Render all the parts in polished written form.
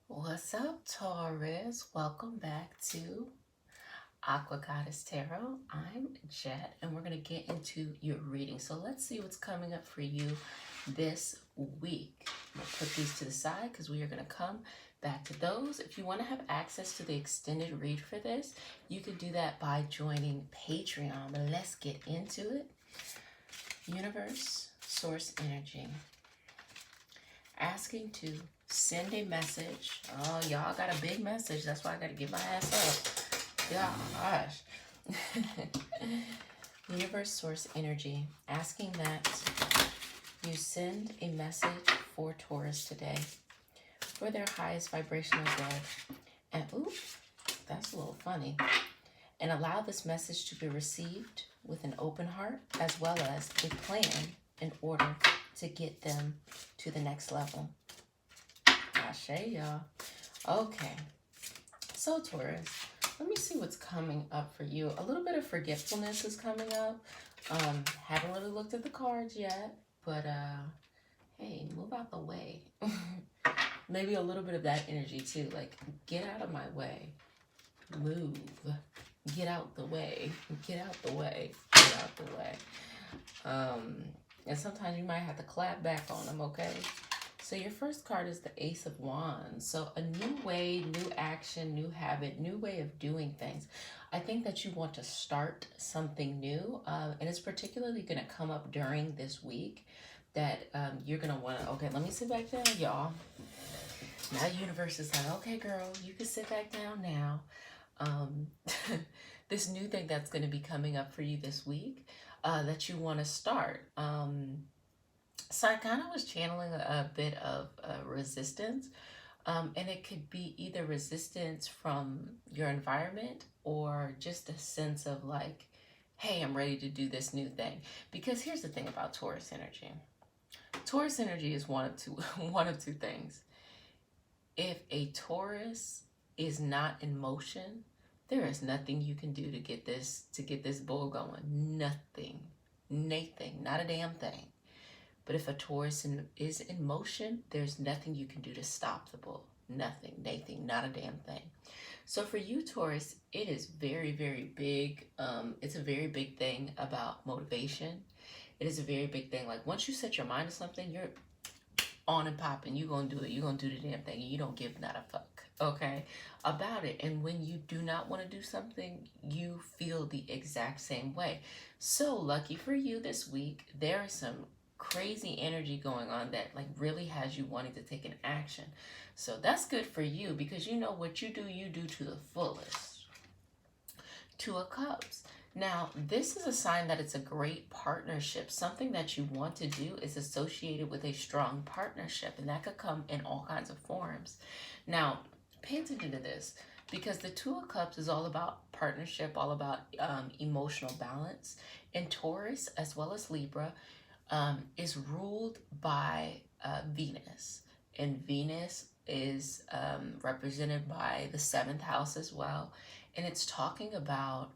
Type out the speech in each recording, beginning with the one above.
What's up, Taurus? Welcome back to Aqua Goddess Tarot. I'm Jet, and we're going to get into your reading. So let's see what's coming up for you this week. I'm going to put these to the side because we are going to come back to those. If you want to have access to the extended read for this, you can do that by joining Patreon. But let's get into it. Universe, Source Energy. Asking to send a message. Oh, y'all got a big message. That's why I got to get my ass up. Gosh. Universe Source Energy. Asking that you send a message for Taurus today for their highest vibrational good. And, ooh, that's a little funny. And allow this message to be received with an open heart as well as a plan in order to get them to the next level. Ashe, y'all. Okay. So, Taurus, let me see what's coming up for you. A little bit of forgetfulness is coming up. Haven't really looked at the cards yet, but hey, move out the way. Maybe a little bit of that energy too. Like, get out of my way. Move. Get out the way. Get out the way. Get out the way. And sometimes you might have to clap back on them, okay? So your first card is the Ace of Wands. So a new way, new action, new habit, new way of doing things. I think that you want to start something new. And it's particularly going to come up during this week that you're going to want to, okay, let me sit back down, y'all. Now the universe is like, okay, girl, you can sit back down now. This new thing that's going to be coming up for you this week that you want to start. So I kind of was channeling a bit of resistance, and it could be either resistance from your environment or just a sense of like, hey, I'm ready to do this new thing. Because here's the thing about Taurus energy. Taurus energy is one of two things. If a Taurus is not in motion, there is nothing you can do to get this bull going. Nothing, not a damn thing. But if a Taurus is in motion, there's nothing you can do to stop the bull. Nothing, not a damn thing. So for you, Taurus, it is very, very big. It's a very big thing about motivation. It is a very big thing. Like once you set your mind to something, you're on and popping. You're going to do it. You're going to do the damn thing. And you don't give not a fuck, okay, about it. And when you do not want to do something, you feel the exact same way. So lucky for you this week, there is some crazy energy going on that like really has you wanting to take an action. So that's good for you because you know what you do to the fullest. Two of Cups. Now, this is a sign that it's a great partnership. Something that you want to do is associated with a strong partnership, and that could come in all kinds of forms. Now, pay attention to this because the Two of Cups is all about partnership, all about emotional balance. And Taurus, as well as Libra, is ruled by Venus. And Venus is represented by the 7th house as well. And it's talking about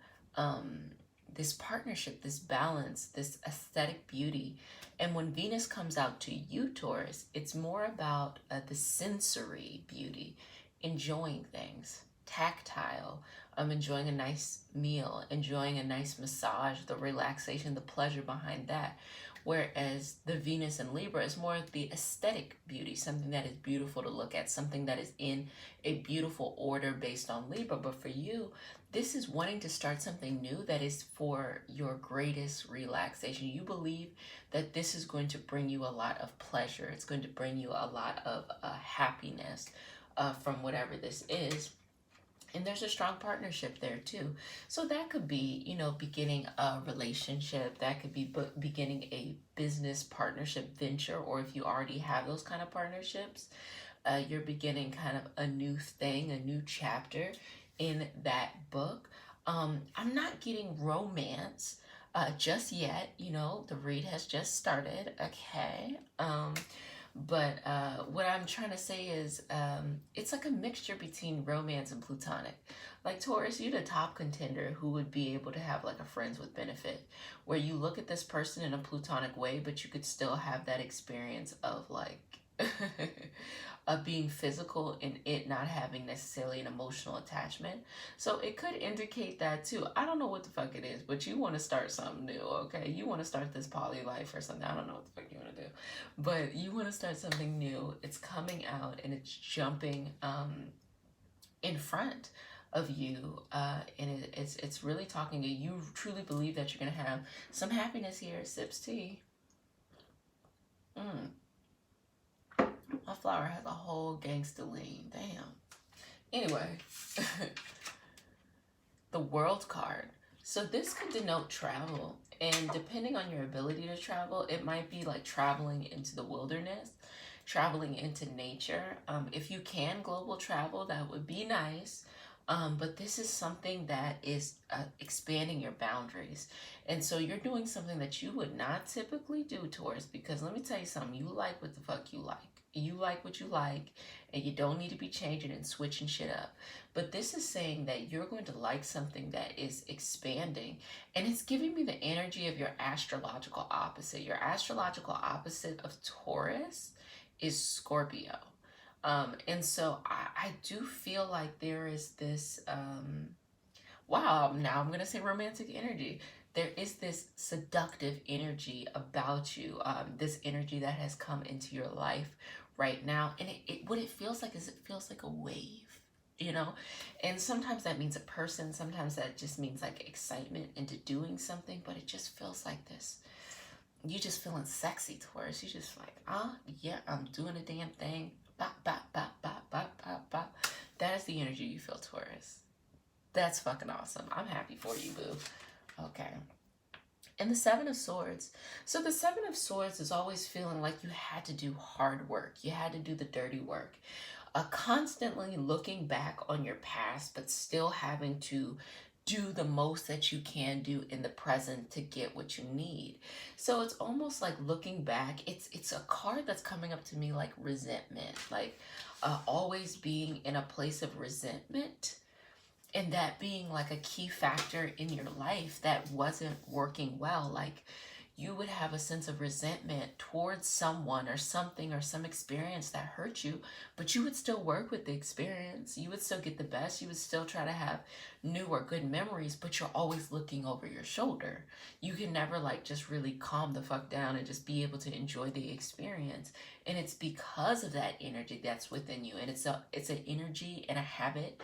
this partnership, this balance, this aesthetic beauty. And when Venus comes out to you, Taurus, it's more about the sensory beauty, enjoying things, tactile, enjoying a nice meal, enjoying a nice massage, the relaxation, the pleasure behind that. Whereas the Venus in Libra is more of the aesthetic beauty, something that is beautiful to look at, something that is in a beautiful order based on Libra. But for you, this is wanting to start something new that is for your greatest relaxation. You believe that this is going to bring you a lot of pleasure. It's going to bring you a lot of happiness from whatever this is. And there's a strong partnership there too. So that could be, you know, beginning a relationship. That could be beginning a business partnership venture. Or if you already have those kind of partnerships, you're beginning kind of a new thing, a new chapter in that book. I'm not getting romance just yet. You know, the read has just started. Okay. But what I'm trying to say is it's like a mixture between romance and platonic. Like Taurus, you're the top contender who would be able to have like a friends with benefit where you look at this person in a platonic way, but you could still have that experience of like of being physical and it not having necessarily an emotional attachment. So it could indicate that too. I don't know what the fuck it is, but you want to start something new, okay? You want to start this poly life or something. I don't know what the fuck you want to do, but you want to start something new. It's coming out and it's jumping in front of you, and it's really talking to you. You truly believe that you're gonna have some happiness here. Sips tea. My flower has a whole gangsta lean. Damn. Anyway, the World card. So this could denote travel, and depending on your ability to travel, it might be like traveling into the wilderness, traveling into nature. If you can global travel, that would be nice. But this is something that is expanding your boundaries. And so you're doing something that you would not typically do, Taurus, because let me tell you something. You like what the fuck you like. You like what you like, and you don't need to be changing and switching shit up. But this is saying that you're going to like something that is expanding, and it's giving me the energy of your astrological opposite. Your astrological opposite of Taurus is Scorpio. And so I do feel like there is this, wow, now I'm going to say romantic energy. There is this seductive energy about you, this energy that has come into your life right now. And what it feels like is it feels like a wave, you know? And sometimes that means a person, sometimes that just means like excitement into doing something, but it just feels like this. You just feeling sexy, Taurus. You just like, yeah, I'm doing a damn thing. Bop, bop, bop, bop, bop, bop, bop. That is the energy you feel, Taurus. That's fucking awesome. I'm happy for you, boo. Okay. And the Seven of Swords. So the Seven of Swords is always feeling like you had to do hard work. You had to do the dirty work. Constantly looking back on your past, but still having to do the most that you can do in the present to get what you need. So it's almost like looking back. It's a card that's coming up to me like resentment, like always being in a place of resentment, and that being like a key factor in your life that wasn't working well. Like you would have a sense of resentment towards someone or something or some experience that hurt you, but you would still work with the experience. You would still get the best. You would still try to have new or good memories, but you're always looking over your shoulder. You can never like just really calm the fuck down and just be able to enjoy the experience. And it's because of that energy that's within you. And it's an energy and a habit,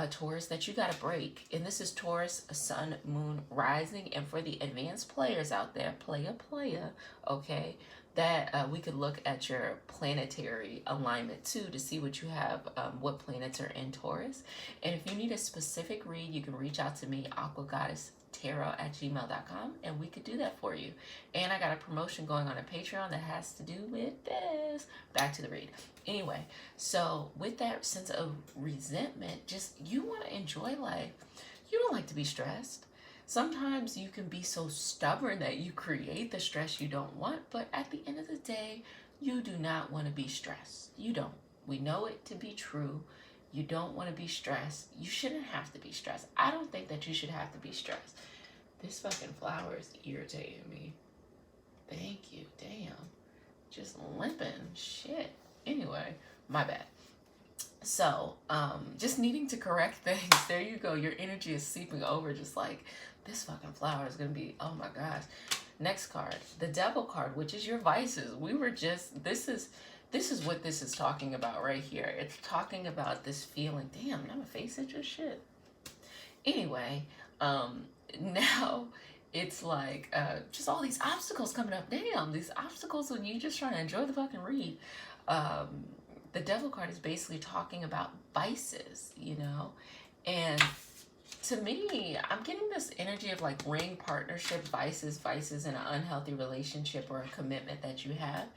Taurus, that you got to break. And this is Taurus, Sun, Moon, Rising. And for the advanced players out there, playa, okay, that we could look at your planetary alignment too to see what you have, what planets are in Taurus. And if you need a specific read, you can reach out to me, aquagoddesstarot@gmail.com, and we could do that for you. And I got a promotion going on a Patreon that has to do with this. Back to the read. Anyway, so with that sense of resentment, just you want to enjoy life. You don't like to be stressed. Sometimes you can be so stubborn that you create the stress you don't want, but at the end of the day, you do not want to be stressed. You don't. We know it to be true. You don't want to be stressed. You shouldn't have to be stressed. I don't think that you should have to be stressed. This fucking flower is irritating me. Thank you. Damn. Just limping. Shit. Anyway, my bad. So, just needing to correct things. There you go. Your energy is seeping over just like this fucking flower is going to be, oh my gosh. Next card, the Devil card, which is your vices. We were just, this is what this is talking about right here. It's talking about this feeling. Damn, now my face is just shit. Anyway, now it's like just all these obstacles coming up. Damn, these obstacles when you're just trying to enjoy the fucking read. The Devil card is basically talking about vices, you know, and to me, I'm getting this energy of like ring partnership, vices in an unhealthy relationship or a commitment that you have.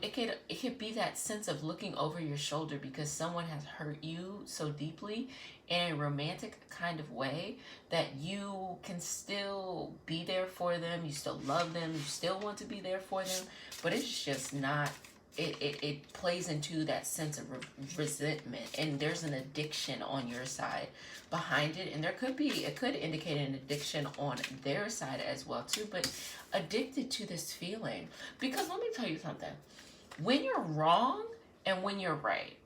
It could be that sense of looking over your shoulder because someone has hurt you so deeply in a romantic kind of way that you can still be there for them, you still love them, you still want to be there for them, but it's just not. It plays into that sense of resentment, and there's an addiction on your side behind it, and it could indicate an addiction on their side as well too, but addicted to this feeling. Because let me tell you something, when you're wrong, and when you're right.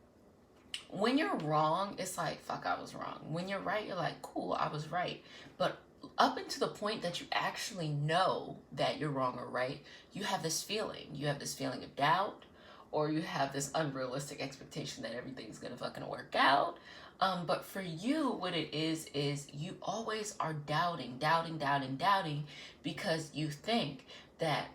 When you're wrong, it's like, fuck, I was wrong. When you're right, you're like, cool, I was right. But up until the point that you actually know that you're wrong or right, you have this feeling. You have this feeling of doubt, or you have this unrealistic expectation that everything's gonna fucking work out. But for you, what it is you always are doubting, because you think that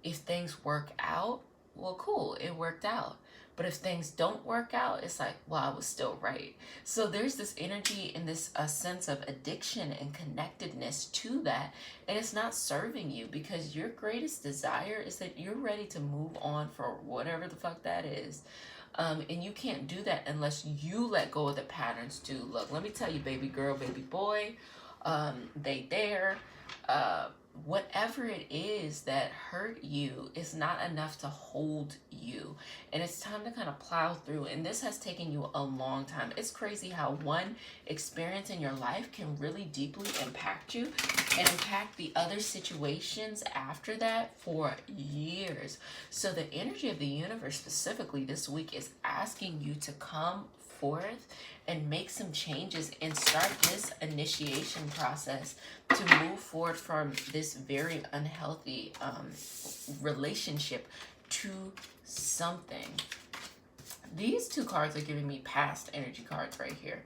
if things work out, well, cool, it worked out. But if things don't work out, it's like, well, I was still right. So there's this energy and this sense of addiction and connectedness to that. And it's not serving you, because your greatest desire is that you're ready to move on for whatever the fuck that is. And you can't do that unless you let go of the patterns too. Look, let me tell you, baby girl, baby boy, they there. Whatever it is that hurt you is not enough to hold you, and it's time to kind of plow through. And this has taken you a long time. It's crazy how one experience in your life can really deeply impact you and impact the other situations after that for years. So the energy of the universe specifically this week is asking you to come forth and make some changes and start this initiation process to move forward from this very unhealthy relationship to something. These two cards are giving me past energy cards right here.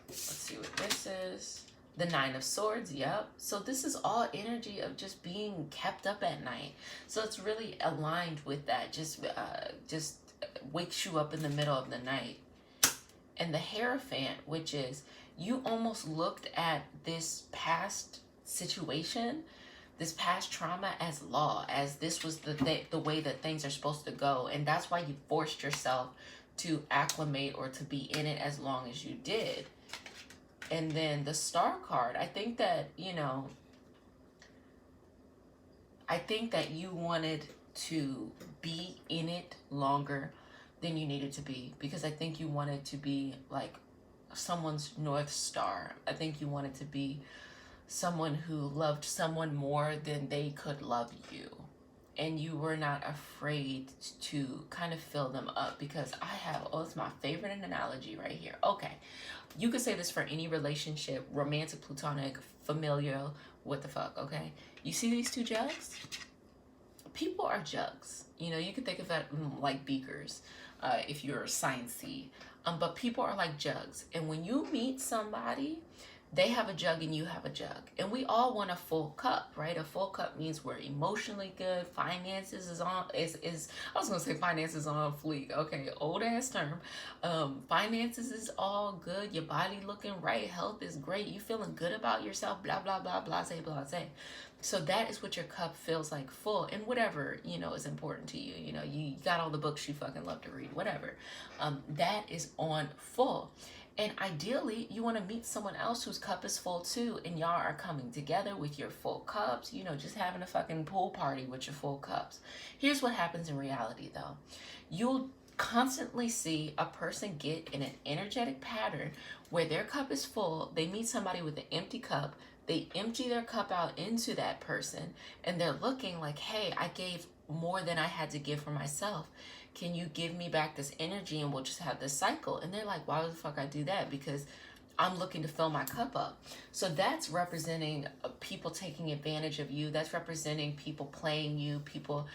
Let's see what this is. The Nine of Swords, yep. So this is all energy of just being kept up at night. So it's really aligned with that. Just wakes you up in the middle of the night. And the Hierophant, which is you almost looked at this past situation, this past trauma as law, as this was the way that things are supposed to go. And that's why you forced yourself to acclimate or to be in it as long as you did. And then the Star card, I think that you wanted to be in it longer than you needed to be, because I think you wanted to be like someone's North Star. I think you wanted to be someone who loved someone more than they could love you. And you were not afraid to kind of fill them up, because it's my favorite analogy right here. Okay, you could say this for any relationship, romantic, platonic, familial, what the fuck, okay? You see these two jugs? People are jugs. You can think of that like beakers. If you're sciencey, but people are like jugs, and when you meet somebody, they have a jug and you have a jug, and we all want a full cup, right? A full cup means we're emotionally good. Finances is I was gonna say finances on fleek. Okay, old ass term. Finances is all good. Your body looking right. Health is great. You feeling good about yourself. Blah blah blah. Blase blase. So that is what your cup feels like, full, and whatever, is important to you. You got all the books you fucking love to read, whatever. That is on full. And ideally, you want to meet someone else whose cup is full too, and y'all are coming together with your full cups, just having a fucking pool party with your full cups. Here's what happens in reality though. You'll constantly see a person get in an energetic pattern where their cup is full, they meet somebody with an empty cup, they empty their cup out into that person, and they're looking like, hey, I gave more than I had to give for myself. Can you give me back this energy and we'll just have this cycle? And they're like, why the fuck I do that? Because I'm looking to fill my cup up. So that's representing people taking advantage of you. That's representing people playing you, people,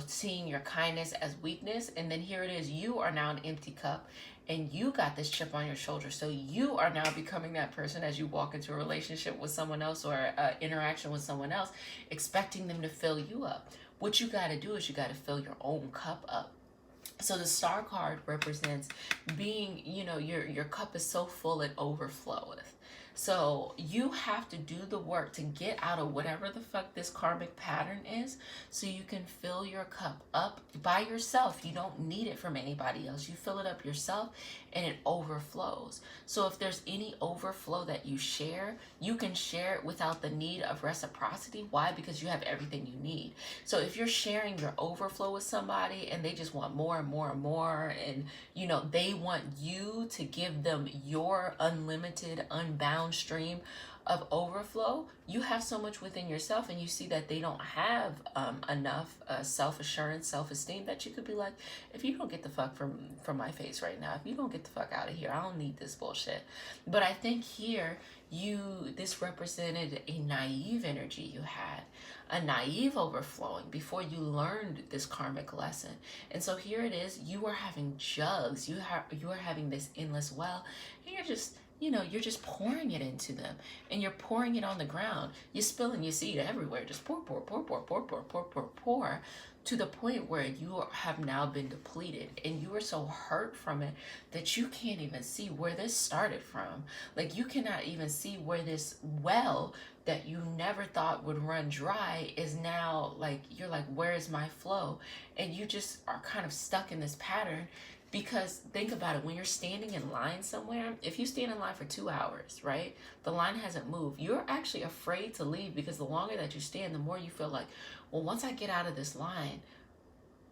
seeing your kindness as weakness. And then here it is, you are now an empty cup. And you got this chip on your shoulder. So you are now becoming that person as you walk into a relationship with someone else or interaction with someone else, expecting them to fill you up. What you got to do is you got to fill your own cup up. So the Star card represents being, your cup is so full it overfloweth. So you have to do the work to get out of whatever the fuck this karmic pattern is, so you can fill your cup up by yourself. You don't need it from anybody else. You fill it up yourself and it overflows. So if there's any overflow that you share, you can share it without the need of reciprocity. Why? Because you have everything you need. So if you're sharing your overflow with somebody and they just want more and more and more, and they want you to give them your unlimited, unbounded downstream of overflow, you have so much within yourself, and you see that they don't have enough self-assurance, self-esteem, that you could be like, if you don't get the fuck from my face right now, if you don't get the fuck out of here, I don't need this bullshit. But I think here, this represented a naive energy you had, a naive overflowing before you learned this karmic lesson. And so here it is, you are having jugs, you are having this endless well, and you're just, you're just pouring it into them, and you're pouring it on the ground. You're spilling your seed everywhere. Just pour, pour, pour, pour, pour, pour, pour, pour, pour, to the point where you have now been depleted, and you are so hurt from it that you can't even see where this started from. Like, you cannot even see where this well that you never thought would run dry is now, like, you're like, where is my flow? And you just are kind of stuck in this pattern. Because think about it, when you're standing in line somewhere, if you stand in line for 2 hours, right, the line hasn't moved, you're actually afraid to leave, because the longer that you stand, the more you feel like, well, once I get out of this line,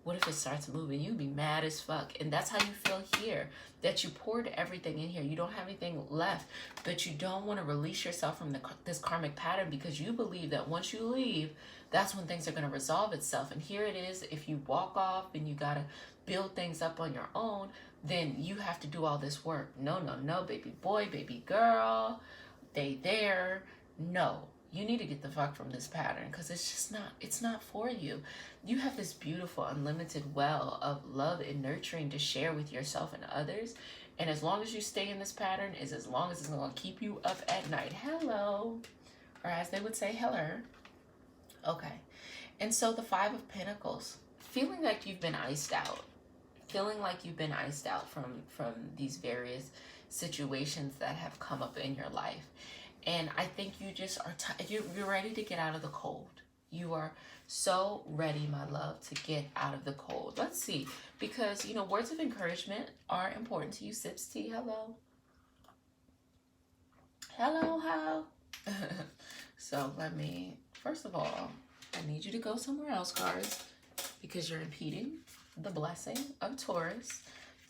what if it starts moving? You'd be mad as fuck. And that's how you feel here, that you poured everything in here. You don't have anything left, but you don't want to release yourself from this karmic pattern, because you believe that once you leave, that's when things are going to resolve itself. And here it is, if you walk off and you got to build things up on your own, then you have to do all this work. No, no, no, baby boy, baby girl, they there. No, you need to get the fuck from this pattern, because it's just not, it's not for you. You have this beautiful, unlimited well of love and nurturing to share with yourself and others. And as long as you stay in this pattern, is as long as it's going to keep you up at night. Hello. Or as they would say, hello. Okay. And so the Five of Pentacles, feeling like you've been iced out. Feeling like you've been iced out from these various situations that have come up in your life. And I think you just are, you're ready to get out of the cold. You are so ready, my love, to get out of the cold. Let's see, because, words of encouragement are important to you. Sips tea, hello. Hello, how? So first of all, I need you to go somewhere else, cards, because you're impeding the blessing of Taurus.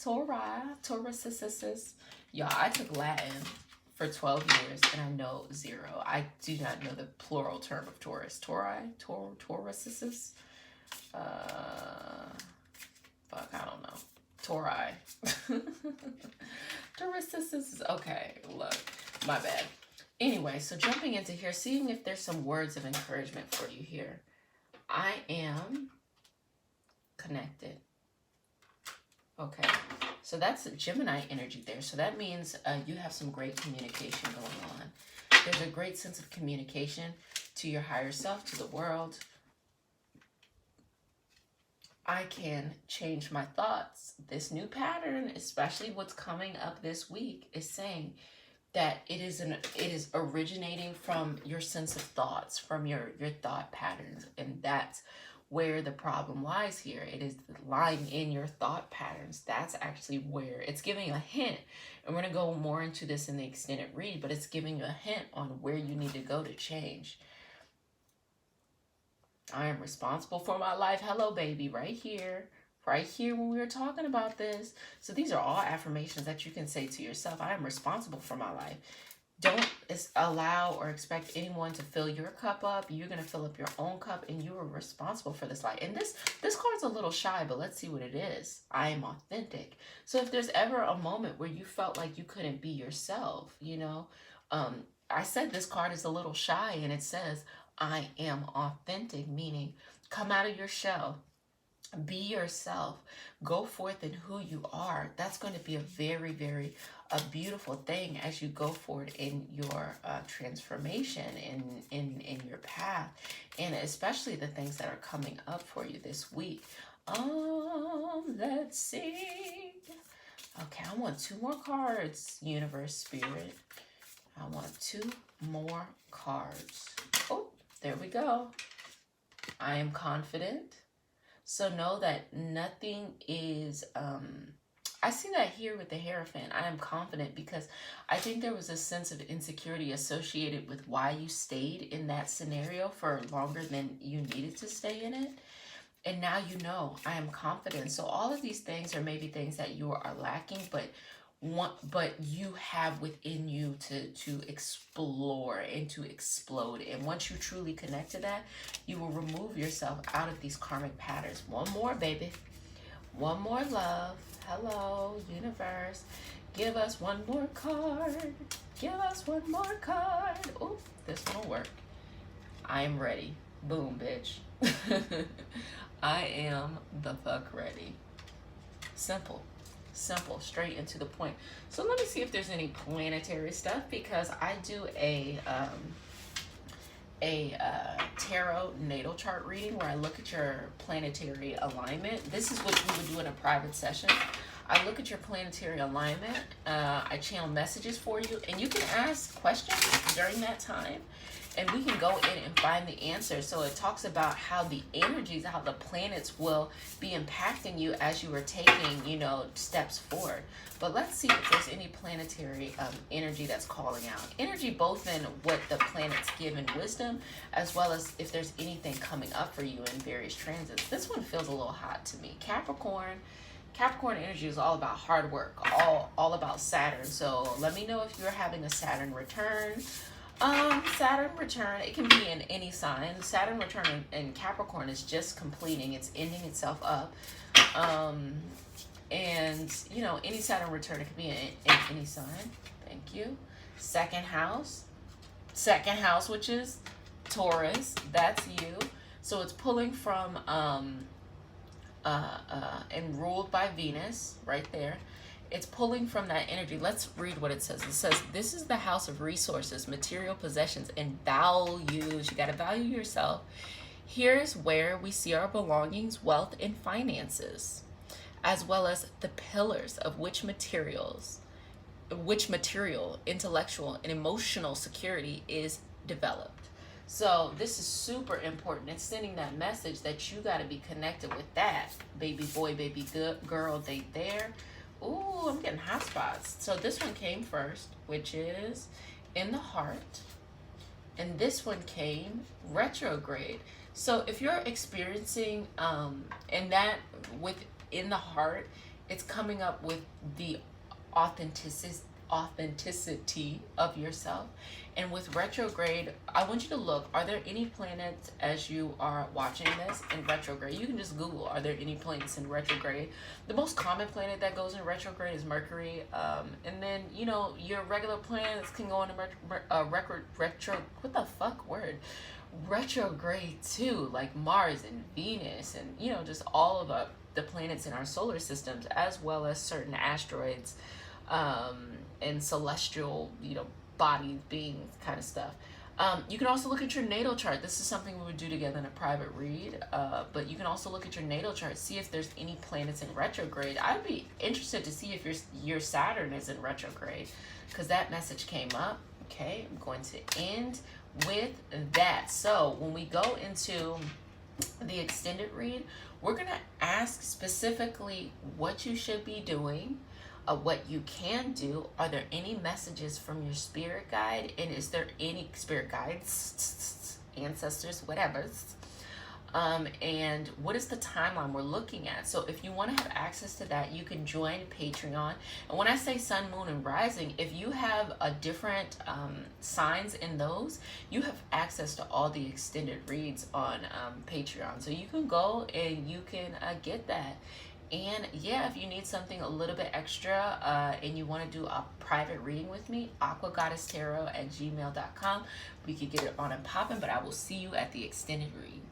Taurus. Y'all, I took Latin for 12 years, and I know zero. I do not know the plural term of Taurus. Tauruses? Fuck, I don't know. Tauri. Tauruses. Okay, look, my bad. Anyway, so jumping into here, seeing if there's some words of encouragement for you here. I am connected. Okay, so that's Gemini energy there. So that means you have some great communication going on. There's a great sense of communication to your higher self, to the world. I can change my thoughts. This new pattern, especially what's coming up this week, is saying that it is originating from your sense of thoughts, from your thought patterns, and that's where the problem lies here. It is lying in your thought patterns. That's actually where it's giving a hint. And we're going to go more into this in the extended read, but it's giving you a hint on where you need to go to change. I am responsible for my life. Hello, baby, right here when we were talking about this. So these are all affirmations that you can say to yourself. I am responsible for my life. Don't allow or expect anyone to fill your cup up. You're going to fill up your own cup, and you are responsible for this life. And this card's a little shy, but let's see what it is. I am authentic. So if there's ever a moment where you felt like you couldn't be yourself, I said this card is a little shy, and it says, I am authentic, meaning come out of your shell. Be yourself. Go forth in who you are. That's going to be a very, very beautiful thing as you go forward in your transformation, in your path, and especially the things that are coming up for you this week. Let's see. Okay, I want 2 more cards, Universe Spirit. I want 2 more cards. Oh, there we go. I am confident. So know that nothing is, I see that here with the Hierophant. I am confident because I think there was a sense of insecurity associated with why you stayed in that scenario for longer than you needed to stay in it. And now you know, I am confident. So all of these things are maybe things that you are lacking, but but you have within you to explore and to explode. And once you truly connect to that, you will remove yourself out of these karmic patterns. One more, baby. One more, love. Hello, universe. Give us one more card. Give us one more card. Oh, this one will work. I am ready. Boom, bitch. I am the fuck ready. Simple. Simple, straight and to the point. So let me see if there's any planetary stuff, because I do a tarot natal chart reading where I look at your planetary alignment. This is what we would do in a private session. I look at your planetary alignment. I channel messages for you, and you can ask questions during that time, and we can go in and find the answer. So it talks about how the energies, how the planets will be impacting you as you are taking, you know, steps forward. But let's see if there's any planetary energy that's calling out. Energy both in what the planets give in wisdom, as well as if there's anything coming up for you in various transits. This one feels a little hot to me. Capricorn. Capricorn energy is all about hard work, all about Saturn. So let me know if you're having a Saturn return. Saturn return, it can be in any sign. Saturn return in Capricorn is just completing, it's ending itself up. And you know, any Saturn return, it can be in any sign. Thank you. Second house, which is Taurus, that's you. So it's pulling from and ruled by Venus right there. It's pulling from that energy. Let's read what it says. It says, this is the house of resources, material possessions, and values. You got to value yourself. Here's where we see our belongings, wealth, and finances, as well as the pillars of which material, intellectual, and emotional security is developed. So this is super important. It's sending that message that you got to be connected with that. Baby boy, baby girl, they there. Ooh, I'm getting hot spots. So this one came first, which is in the heart. And this one came retrograde. So if you're experiencing and that within the heart, it's coming up with the authenticity of yourself. And with retrograde, I want you to look, are there any planets, as you are watching this, in retrograde? You can just Google, are there any planets in retrograde? The most common planet that goes in retrograde is Mercury. And then, you know, your regular planets can go into retrograde too, like Mars and Venus, and, you know, just all of the planets in our solar systems, as well as certain asteroids, and celestial, you know, body beings kind of stuff. You can also look at your natal chart. This is something we would do together in a private read, but you can also look at your natal chart, see if there's any planets in retrograde. I'd be interested to see if your Saturn is in retrograde, because that message came up. Okay, I'm going to end with that. So when we go into the extended read, we're going to ask specifically what you should be doing, what you can do. Are there any messages from your spirit guide? And is there any spirit guides, ancestors, whatever? And what is the timeline we're looking at? So if you want to have access to that, you can join Patreon. And when I say sun, moon, and rising, if you have a different signs in those, you have access to all the extended reads on Patreon. So you can go and you can get that. And yeah, if you need something a little bit extra and you want to do a private reading with me, aquagoddesstarot@gmail.com. We could get it on and popping, but I will see you at the extended read.